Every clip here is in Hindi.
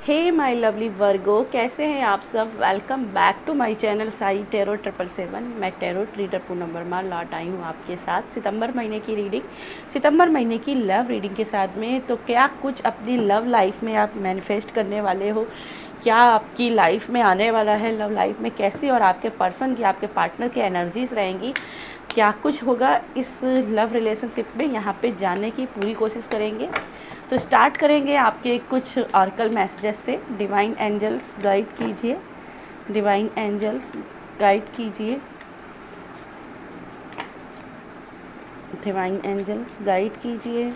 हे माय लवली वर्गो, कैसे हैं आप सब। Welcome back to my channel Sai tarot 777। मैं टेरोट रीडर पूनम वर्मा लौट आई हूँ आपके साथ सितंबर महीने की रीडिंग, सितंबर महीने की लव रीडिंग के साथ में। तो क्या कुछ अपनी लव लाइफ में आप मैनिफेस्ट करने वाले हो, क्या आपकी लाइफ में आने वाला है, लव लाइफ में कैसी और आपके पर्सन की, आपके पार्टनर की एनर्जीज रहेंगी, क्या कुछ होगा इस लव रिलेशनशिप में, यहाँ पे जानने की पूरी कोशिश करेंगे। तो स्टार्ट करेंगे आपके कुछ ऑर्कल मैसेजेस से। डिवाइन एंजल्स गाइड कीजिए, डिवाइन एंजल्स गाइड कीजिए, डिवाइन एंजल्स गाइड कीजिए।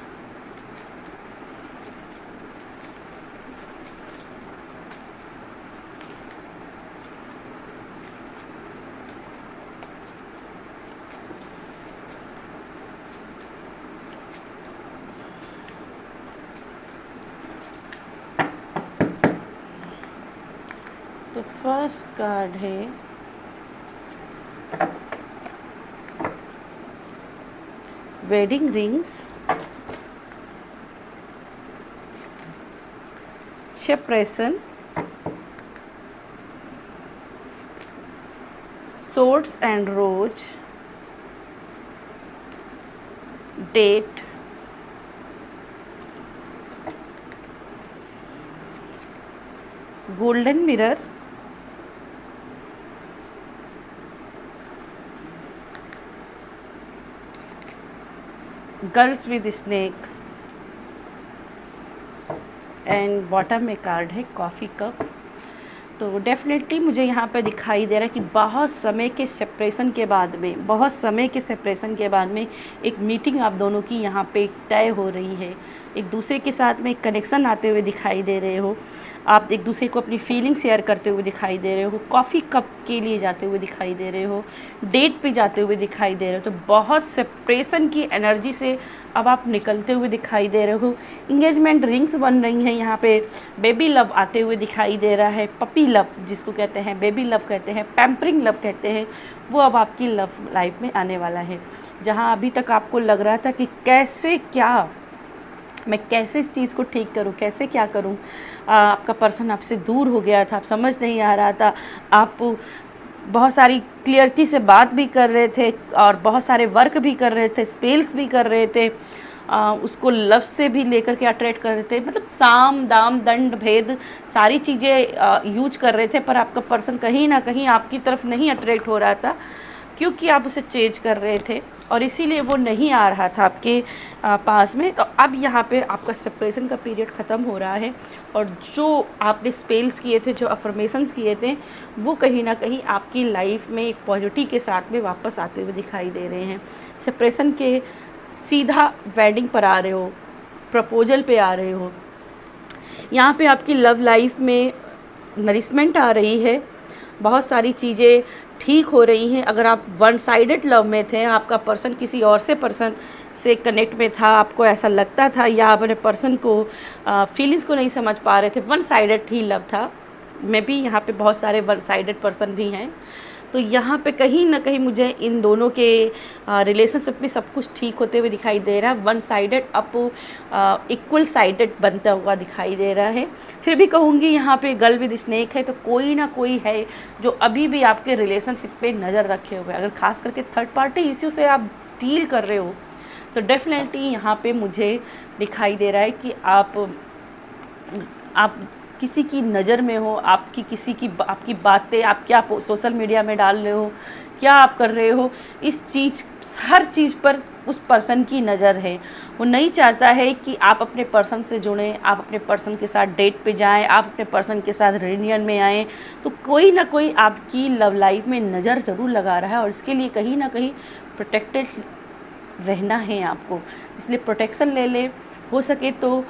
तो फर्स्ट कार्ड है wedding rings, separation, swords and rose, date, golden mirror, girls with snake and bottom में कार्ड है कॉफ़ी कप। तो डेफिनेटली मुझे यहाँ पे दिखाई दे रहा है कि बहुत समय के सेपरेशन के बाद में, बहुत समय के सेपरेशन के बाद में एक मीटिंग आप दोनों की यहाँ पे तय हो रही है। एक दूसरे के साथ में एक कनेक्शन आते हुए दिखाई दे रहे हो, आप एक दूसरे को अपनी फीलिंग शेयर करते हुए दिखाई दे रहे हो, कॉफ़ी कप के लिए जाते हुए दिखाई दे रहे हो, डेट पे जाते हुए दिखाई दे रहे हो। तो बहुत सेपरेशन की एनर्जी से अब आप निकलते हुए दिखाई दे रहे हो। इंगेजमेंट रिंग्स बन रही हैं यहाँ पे, बेबी लव आते हुए दिखाई दे रहा है, पपी लव जिसको कहते हैं, बेबी लव कहते हैं, पैम्परिंग लव कहते हैं, वो अब आपकी लव लाइफ में आने वाला है। जहाँ अभी तक आपको लग रहा था कि कैसे क्या मैं कैसे इस चीज़ को ठीक करूं, कैसे क्या करूं, आपका पर्सन आपसे दूर हो गया था, आप समझ नहीं आ रहा था, आप बहुत सारी क्लियरिटी से बात भी कर रहे थे और बहुत सारे वर्क भी कर रहे थे, स्पेल्स भी कर रहे थे, उसको लव से भी लेकर के अट्रैक्ट कर रहे थे, मतलब साम दाम दंड भेद सारी चीज़ें यूज कर रहे थे। पर आपका पर्सन कहीं ना कहीं आपकी तरफ नहीं अट्रैक्ट हो रहा था, क्योंकि आप उसे चेंज कर रहे थे और इसीलिए वो नहीं आ रहा था आपके पास में। तो अब यहाँ पे आपका सेपरेशन का पीरियड ख़त्म हो रहा है और जो आपने स्पेल्स किए थे, जो अफर्मेशंस किए थे, वो कहीं ना कहीं आपकी लाइफ में एक पॉजिटिव के साथ में वापस आते हुए दिखाई दे रहे हैं। सेपरेशन के सीधा वेडिंग पर आ रहे हो, प्रपोजल पे आ रहे हो। यहाँ पे आपकी लव लाइफ में नरिशमेंट आ रही है, बहुत सारी चीज़ें ठीक हो रही हैं। अगर आप वन साइडेड लव में थे, आपका पर्सन किसी और से पर्सन से कनेक्ट में था, आपको ऐसा लगता था या आप अपने पर्सन को फीलिंग्स को नहीं समझ पा रहे थे, वन साइडेड ही लव था। मे बी यहाँ पे बहुत सारे वन साइडेड पर्सन भी हैं। तो यहाँ पे कहीं ना कहीं मुझे इन दोनों के रिलेशनशिप में सब कुछ ठीक होते हुए दिखाई दे रहा है। One sided up equal sided बनता हुआ दिखाई दे रहा है। फिर भी कहूँगी यहाँ पे गर्ल विद स्नेक है, तो कोई ना कोई है जो अभी भी आपके रिलेशनशिप पे नज़र रखे हुए। अगर खास करके थर्ड पार्टी इश्यू से आप डील कर रहे हो, तो डेफिनेटली यहाँ पे मुझे दिखाई दे रहा है कि आप किसी की नज़र में हो, आपकी किसी की आपकी बातें, आप क्या सोशल मीडिया में डाल रहे हो, क्या आप कर रहे हो, इस चीज़ हर चीज़ पर उस पर्सन की नज़र है। वो नहीं चाहता है कि आप अपने पर्सन से जुड़ें, आप अपने पर्सन के साथ डेट पे जाएं, आप अपने पर्सन के साथ रियूनियन में आएँ। तो कोई ना कोई आपकी लव लाइफ में नज़र ज़रूर लगा रहा है और इसके लिए कहीं ना कहीं प्रोटेक्टेड रहना है आपको। इसलिए प्रोटेक्शन ले लें, हो सके तो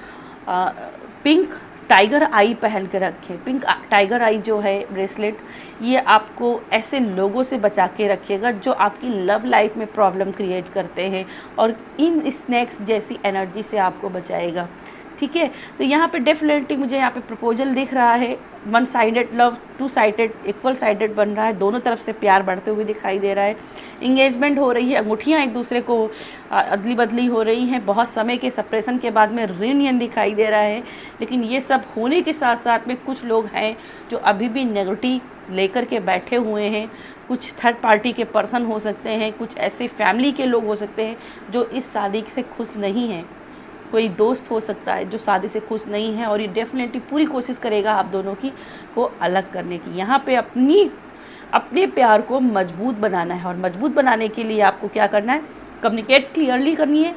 पिंक टाइगर आई पहन के रखें। पिंक टाइगर आई जो है ब्रेसलेट, ये आपको ऐसे लोगों से बचा के रखिएगा जो आपकी लव लाइफ में प्रॉब्लम क्रिएट करते हैं और इन स्नैक्स जैसी एनर्जी से आपको बचाएगा। ठीक है। तो यहाँ पे डेफिनेटली मुझे यहाँ पे प्रपोजल दिख रहा है, one sided love, two sided, equal sided बन रहा है, दोनों तरफ से प्यार बढ़ते हुए दिखाई दे रहा है। इंगेजमेंट हो रही है, अंगूठियाँ एक दूसरे को अदली बदली हो रही हैं, बहुत समय के सेपरेशन के बाद में रियूनियन दिखाई दे रहा है। लेकिन ये सब होने के साथ साथ में कुछ लोग हैं जो अभी भी नेगेटिव लेकर के बैठे हुए हैं। कुछ थर्ड पार्टी के पर्सन हो सकते हैं, कुछ ऐसे फैमिली के लोग हो सकते हैं जो इस शादी से खुश नहीं हैं। कोई दोस्त हो सकता है जो शादी से खुश नहीं है और ये डेफिनेटली पूरी कोशिश करेगा आप दोनों की को अलग करने की। यहाँ पे अपने प्यार को मजबूत बनाना है, और मजबूत बनाने के लिए आपको क्या करना है, कम्युनिकेट क्लियरली करनी है।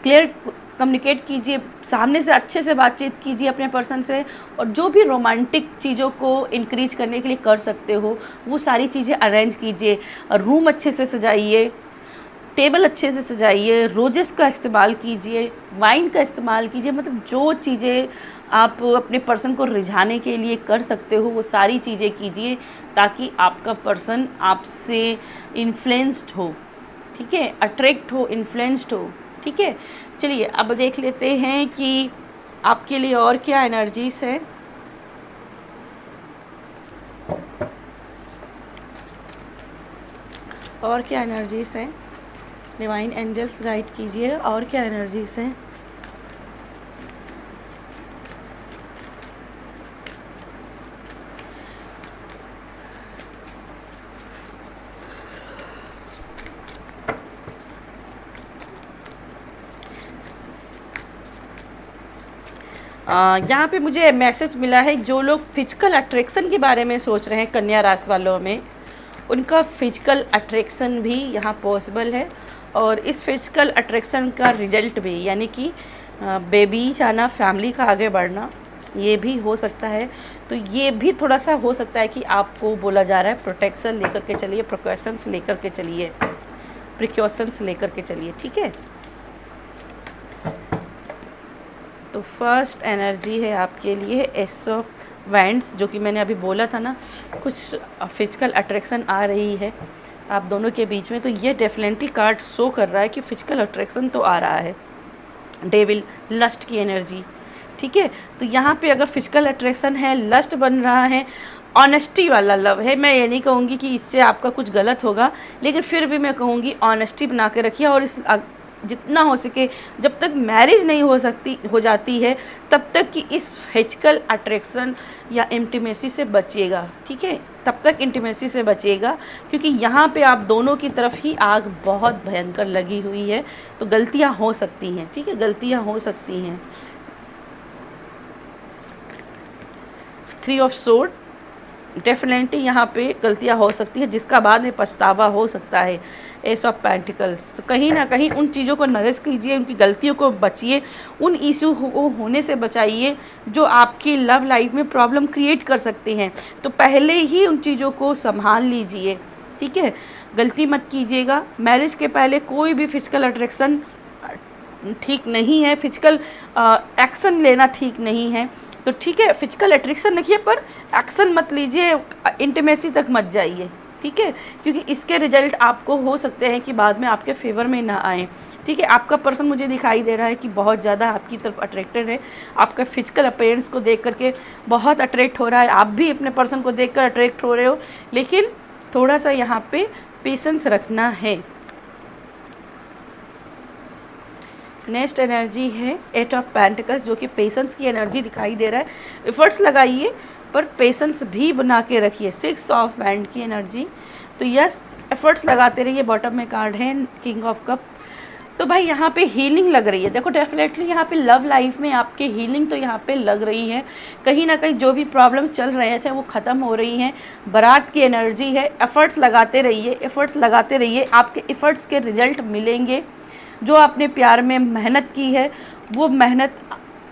क्लियर कम्युनिकेट कीजिए, सामने से अच्छे से बातचीत कीजिए अपने पर्सन से, और जो भी रोमांटिक चीज़ों को इंक्रीज करने के लिए कर सकते हो वो सारी चीज़ें अरेंज कीजिए। रूम अच्छे से सजाइए, टेबल अच्छे से सजाइए, रोजेस का इस्तेमाल कीजिए, वाइन का इस्तेमाल कीजिए। मतलब जो चीज़ें आप अपने पर्सन को रिझाने के लिए कर सकते हो वो सारी चीज़ें कीजिए, ताकि आपका पर्सन आपसे इन्फ्लुएंस्ड हो, ठीक है, अट्रैक्ट हो, इन्फ्लुएंस्ड हो, ठीक है। चलिए अब देख लेते हैं कि आपके लिए और क्या एनर्जीज है। और क्या एनर्जीज हैं, डिवाइन एंजल्स गाइड कीजिए, और क्या एनर्जीज हैं। यहाँ पे मुझे मैसेज मिला है, जो लोग फिजिकल अट्रैक्शन के बारे में सोच रहे हैं, कन्या राशि वालों में, उनका फिजिकल अट्रैक्शन भी यहाँ पॉसिबल है। और इस फिजिकल अट्रैक्शन का रिजल्ट भी, यानी कि बेबी आना, फैमिली का आगे बढ़ना, ये भी हो सकता है। तो ये भी थोड़ा सा हो सकता है कि आपको बोला जा रहा है प्रोटेक्शन लेकर के चलिए, प्रिकॉशंस लेकर के चलिए, प्रिकॉशंस लेकर के चलिए, ठीक है। तो फर्स्ट एनर्जी है आपके लिए एस ऑफ वैंड्स, जो कि मैंने अभी बोला था ना, कुछ फिजिकल अट्रैक्शन आ रही है आप दोनों के बीच में। तो ये डेफिनेटली कार्ड शो कर रहा है कि फिजिकल अट्रैक्शन तो आ रहा है। डेविल, लस्ट की एनर्जी, ठीक है। तो यहाँ पे अगर फिजिकल अट्रैक्शन है, लस्ट बन रहा है, ऑनेस्टी वाला लव है। मैं ये नहीं कहूँगी कि इससे आपका कुछ गलत होगा, लेकिन फिर भी मैं कहूँगी ऑनेस्टी बना के रखिए, और इस जितना हो सके, जब तक मैरिज नहीं हो जाती है तब तक कि इस फिजिकल अट्रैक्शन या इंटीमेसी से बचिएगा, ठीक है। तब तक इंटीमेसी से बचिएगा, क्योंकि यहाँ पे आप दोनों की तरफ ही आग बहुत भयंकर लगी हुई है। तो गलतियाँ हो सकती हैं, ठीक है, गलतियाँ हो सकती हैं। 3 ऑफ सोर्ड, डेफिनेटली यहाँ पे गलतियाँ हो सकती है जिसका बाद में पछतावा हो सकता है। एस ऑफ पेंटिकल्स, तो कहीं ना कहीं उन चीज़ों को नरेस कीजिए, उनकी गलतियों को बचिए, उन इशू को होने से बचाइए जो आपकी लव लाइफ में प्रॉब्लम क्रिएट कर सकती हैं। तो पहले ही उन चीज़ों को संभाल लीजिए, ठीक है। गलती मत कीजिएगा। मैरिज के पहले कोई भी फिजिकल अट्रैक्शन ठीक नहीं है, फिजिकल एक्शन लेना ठीक नहीं है। तो ठीक है, फिजिकल अट्रैक्शन रखिए पर एक्शन मत लीजिए, इंटीमेसी तक मत जाइए, ठीक है, क्योंकि इसके रिजल्ट आपको हो सकते हैं कि बाद में आपके फेवर में ना आए, ठीक है। आपका पर्सन मुझे दिखाई दे रहा है कि बहुत ज़्यादा आपकी तरफ अट्रैक्टेड है, आपका फिजिकल अपीयरेंस को देख करके बहुत अट्रैक्ट हो रहा है, आप भी अपने पर्सन को देखकर अट्रैक्ट हो रहे हो, लेकिन थोड़ा सा यहाँ पे पेशेंस रखना है। नेक्स्ट एनर्जी है 8 ऑफ पेंटिकल्स, जो कि पेशेंस की एनर्जी दिखाई दे रहा है। एफर्ट्स लगाइए पर पेशेंस भी बना के रखिए। 6 ऑफ बैंड की एनर्जी, तो यस, एफर्ट्स लगाते रहिए। बॉटम में कार्ड है किंग ऑफ कप। तो भाई यहाँ पे हीलिंग लग रही है। देखो डेफिनेटली यहाँ पे लव लाइफ में आपके हीलिंग तो यहाँ पे लग रही है। कहीं ना कहीं जो भी प्रॉब्लम चल रहे थे वो ख़त्म हो रही हैं। बारात की एनर्जी है। एफ़र्ट्स लगाते रहिए, एफ़र्ट्स लगाते रहिए, आपके एफ़र्ट्स के रिजल्ट मिलेंगे। जो आपने प्यार में मेहनत की है वो मेहनत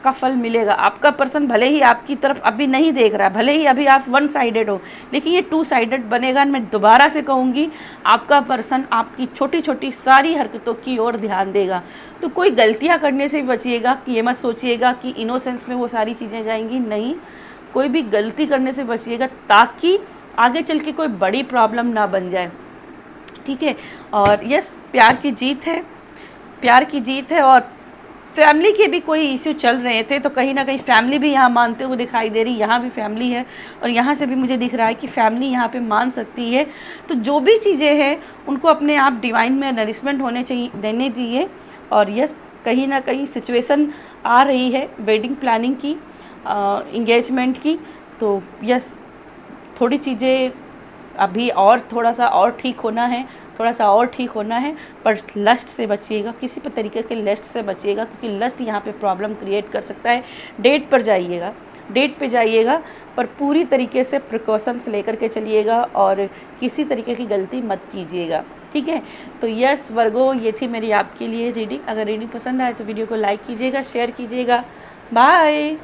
का फल मिलेगा। आपका पर्सन भले ही आपकी तरफ अभी नहीं देख रहा है, भले ही अभी आप 1 साइडेड हो, लेकिन ये 2 साइडेड बनेगा। मैं दोबारा से कहूँगी, आपका पर्सन आपकी छोटी छोटी सारी हरकतों की ओर ध्यान देगा। तो कोई गलतियाँ करने से बचिएगा कि ये मत सोचिएगा कि इनोसेंस में वो सारी चीज़ें जाएंगी, नहीं, कोई भी गलती करने से बचिएगा ताकि आगे चल के कोई बड़ी प्रॉब्लम ना बन जाए, ठीक है। और यस, प्यार की जीत है, प्यार की जीत है। और फैमिली के भी कोई इश्यू चल रहे थे, तो कहीं ना कहीं फैमिली भी यहाँ मानते हुए दिखाई दे रही, यहाँ भी फैमिली है और यहाँ से भी मुझे दिख रहा है कि फैमिली यहाँ पे मान सकती है। तो जो भी चीज़ें हैं उनको अपने आप डिवाइन में नरिशमेंट होने चाहिए, देने चाहिए। और यस, कहीं ना कहीं सिचुएशन आ रही है वेडिंग प्लानिंग की, इंगेजमेंट की। तो यस, थोड़ी चीज़ें अभी और थोड़ा सा और ठीक होना है, थोड़ा सा और ठीक होना है, पर लस्ट से बचिएगा, किसी भी तरीके के लस्ट से बचिएगा, क्योंकि लस्ट यहाँ पे प्रॉब्लम क्रिएट कर सकता है। डेट पर जाइएगा, डेट पे जाइएगा, पर पूरी तरीके से प्रिकॉशंस लेकर के चलिएगा और किसी तरीके की गलती मत कीजिएगा, ठीक है। तो यस वर्गो, ये थी मेरी आपके लिए रीडिंग। अगर रीडिंग पसंद आए तो वीडियो को लाइक कीजिएगा, शेयर कीजिएगा। बाय।